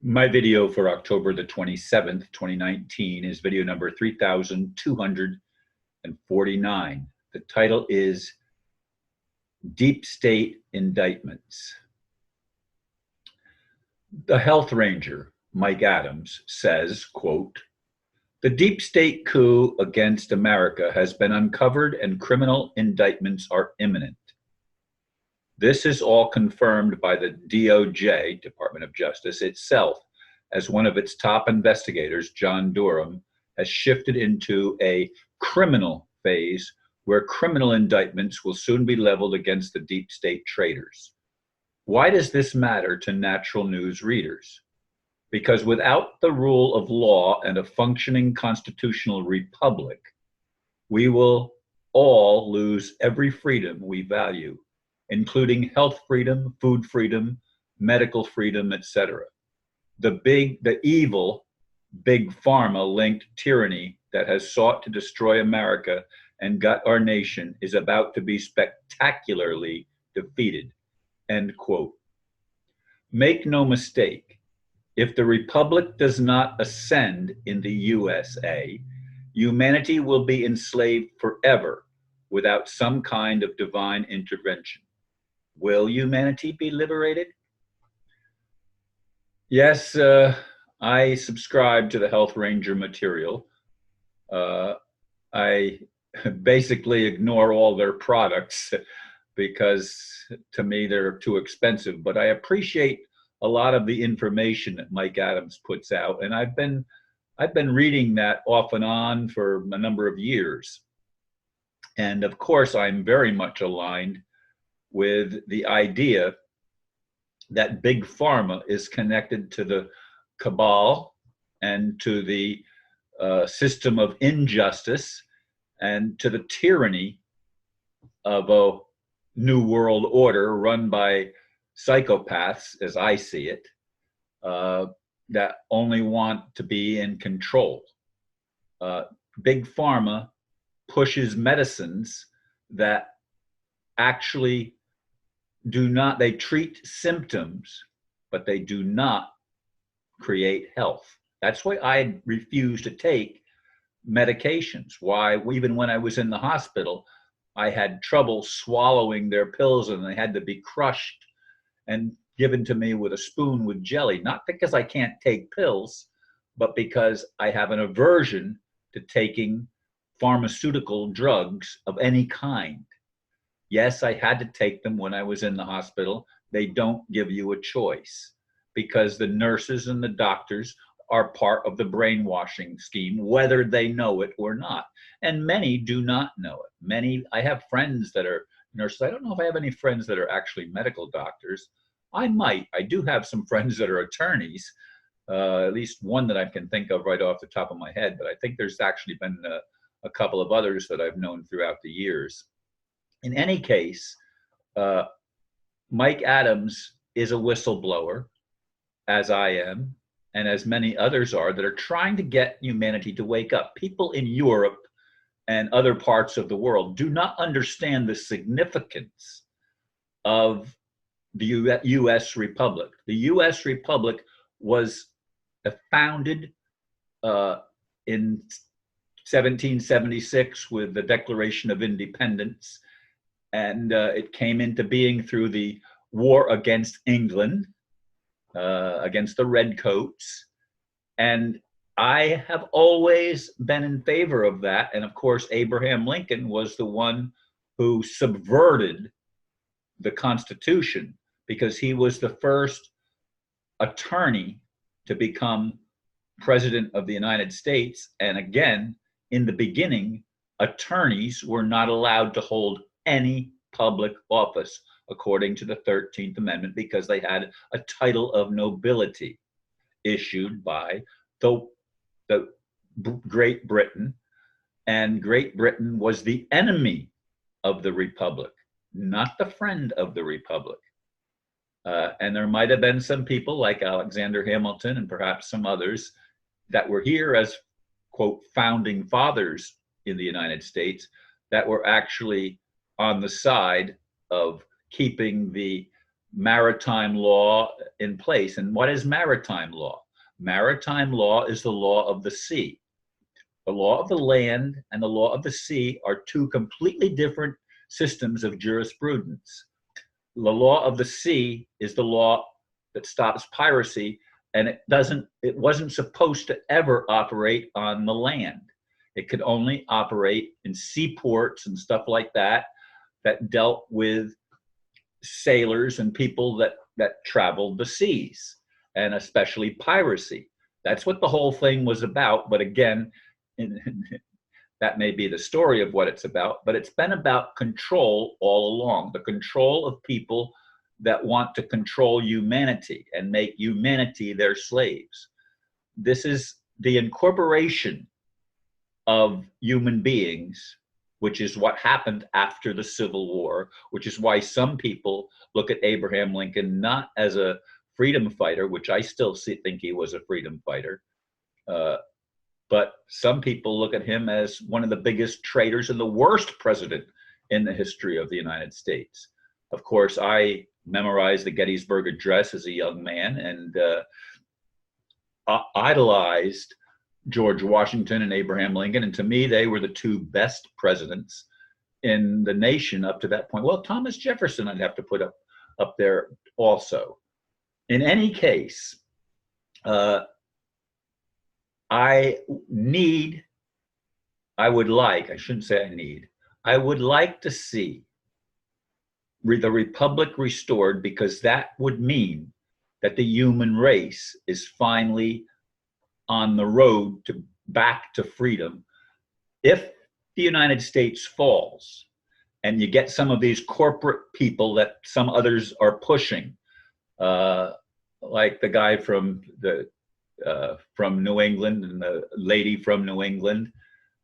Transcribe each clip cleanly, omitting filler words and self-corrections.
My video for October the 27th, 2019 is video number 3249. The title is Deep State Indictments. The Health Ranger, Mike Adams, says, quote, "The deep state coup against America has been uncovered and criminal indictments are imminent. This is all confirmed by the DOJ, Department of Justice, itself, as one of its top investigators, John Durham, has shifted into a criminal phase where criminal indictments will soon be leveled against the deep state traitors." Why does this matter to natural news readers? Because without the rule of law and a functioning constitutional republic, we will all lose every freedom we value, including health freedom, food freedom, medical freedom, etc. The evil big pharma-linked tyranny that has sought to destroy America and gut our nation is about to be spectacularly defeated. End quote. Make no mistake, if the republic does not ascend in the USA, humanity will be enslaved forever without some kind of divine intervention. Will humanity be liberated? Yes, I subscribe to the Health Ranger material. I basically ignore all their products because to me they're too expensive, but I appreciate a lot of the information that Mike Adams puts out, and I've been reading that off and on for a number of years. And of course, I'm very much aligned with the idea that big pharma is connected to the cabal and to the system of injustice and to the tyranny of a new world order run by psychopaths, as I see it, that only want to be in control. Big pharma pushes medicines that actually they treat symptoms, but they do not create health. That's why I refuse to take medications. Why, even when I was in the hospital, I had trouble swallowing their pills and they had to be crushed and given to me with a spoon with jelly, not because I can't take pills, but because I have an aversion to taking pharmaceutical drugs of any kind. Yes, I had to take them when I was in the hospital. They don't give you a choice because the nurses and the doctors are part of the brainwashing scheme, whether they know it or not. And many do not know it. I have friends that are nurses. I don't know if I have any friends that are actually medical doctors. I might. I do have some friends that are attorneys, at least one that I can think of right off the top of my head, but I think there's actually been a couple of others that I've known throughout the years. In any case, Mike Adams is a whistleblower, as I am, and as many others are, that are trying to get humanity to wake up. People in Europe and other parts of the world do not understand the significance of the U.S. Republic. The U.S. Republic was founded in 1776 with the Declaration of Independence, and it came into being through the war against England, against the Redcoats. And I have always been in favor of that. And of course, Abraham Lincoln was the one who subverted the Constitution because he was the first attorney to become president of the United States. And again, in the beginning, attorneys were not allowed to hold any public office according to the 13th Amendment because they had a title of nobility issued by the Great Britain. And Great Britain was the enemy of the Republic, not the friend of the Republic. And there might have been some people like Alexander Hamilton and perhaps some others that were here as, quote, founding fathers in the United States that were actually on the side of keeping the maritime law in place. And what is maritime law? Maritime law is the law of the sea. The law of the land and the law of the sea are two completely different systems of jurisprudence. The law of the sea is the law that stops piracy, and it wasn't supposed to ever operate on the land. It could only operate in seaports and stuff like that dealt with sailors and people that traveled the seas, and especially piracy. That's what the whole thing was about. But again, that may be the story of what it's about, but it's been about control all along, the control of people that want to control humanity and make humanity their slaves. This is the incorporation of human beings, which is what happened after the Civil War, which is why some people look at Abraham Lincoln not as a freedom fighter, which I still think he was a freedom fighter, but some people look at him as one of the biggest traitors and the worst president in the history of the United States. Of course, I memorized the Gettysburg Address as a young man and idolized George Washington and Abraham Lincoln. And to me, they were the two best presidents in the nation up to that point. Well, Thomas Jefferson I'd have to put up there also. In any case, I would like to see the republic restored, because that would mean that the human race is finally on the road back to freedom. If the United States falls and you get some of these corporate people that some others are pushing, like the guy from New England and the lady from New England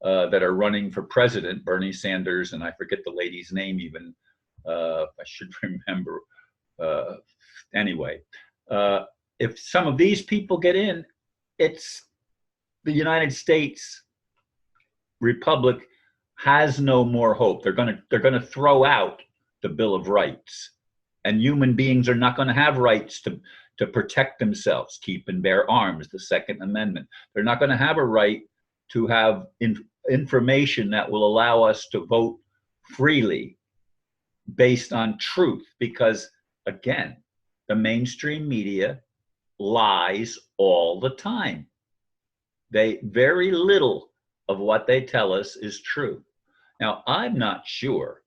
that are running for president, Bernie Sanders, and I forget the lady's name even. I should remember. Anyway, if some of these people get in, it's the United States Republic has no more hope. They're gonna throw out the Bill of Rights, and human beings are not going to have rights to protect themselves, keep and bear arms, the Second Amendment. They're not going to have a right to have information that will allow us to vote freely based on truth, because again, the mainstream media lies all the time. Very little of what they tell us is true. Now, I'm not sure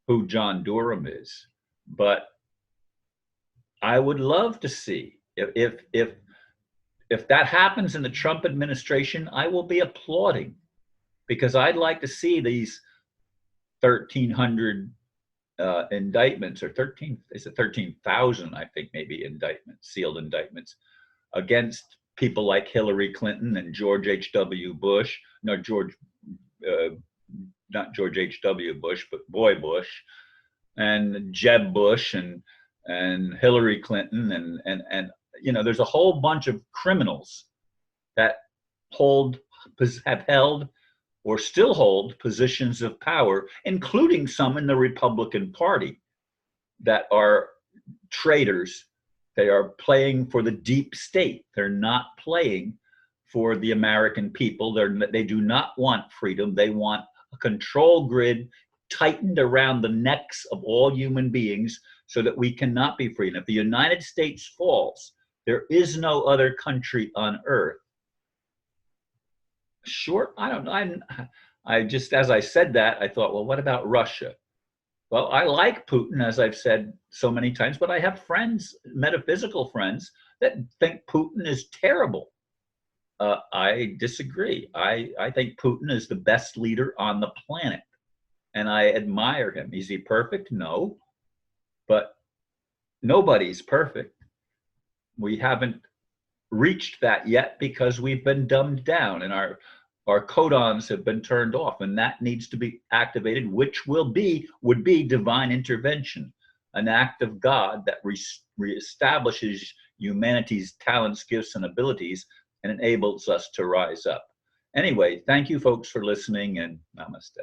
who John Durham is, but I would love to see if that happens in the Trump administration. I will be applauding, because I'd like to see these 1,300 indictments, or 13,000, I think, maybe indictments, sealed indictments against people like Hillary Clinton and George H.W. Bush. No, not George H.W. Bush, but Boy Bush, and Jeb Bush, and Hillary Clinton, and there's a whole bunch of criminals that have held or still hold positions of power, including some in the Republican Party, that are traitors. They are playing for the deep state. They're not playing for the American people. They do not want freedom. They want a control grid tightened around the necks of all human beings so that we cannot be free. And if the United States falls, there is no other country on earth. Sure, I don't know. I just, as I said that, I thought, well, what about Russia? Well, I like Putin, as I've said so many times, but I have friends, metaphysical friends, that think Putin is terrible. I disagree. I think Putin is the best leader on the planet, and I admire him. Is he perfect? No, but nobody's perfect. We haven't reached that yet because we've been dumbed down, and our codons have been turned off, and that needs to be activated, which would be divine intervention, an act of God that reestablishes humanity's talents, gifts, and abilities, and enables us to rise up. Anyway, thank you folks for listening, and namaste.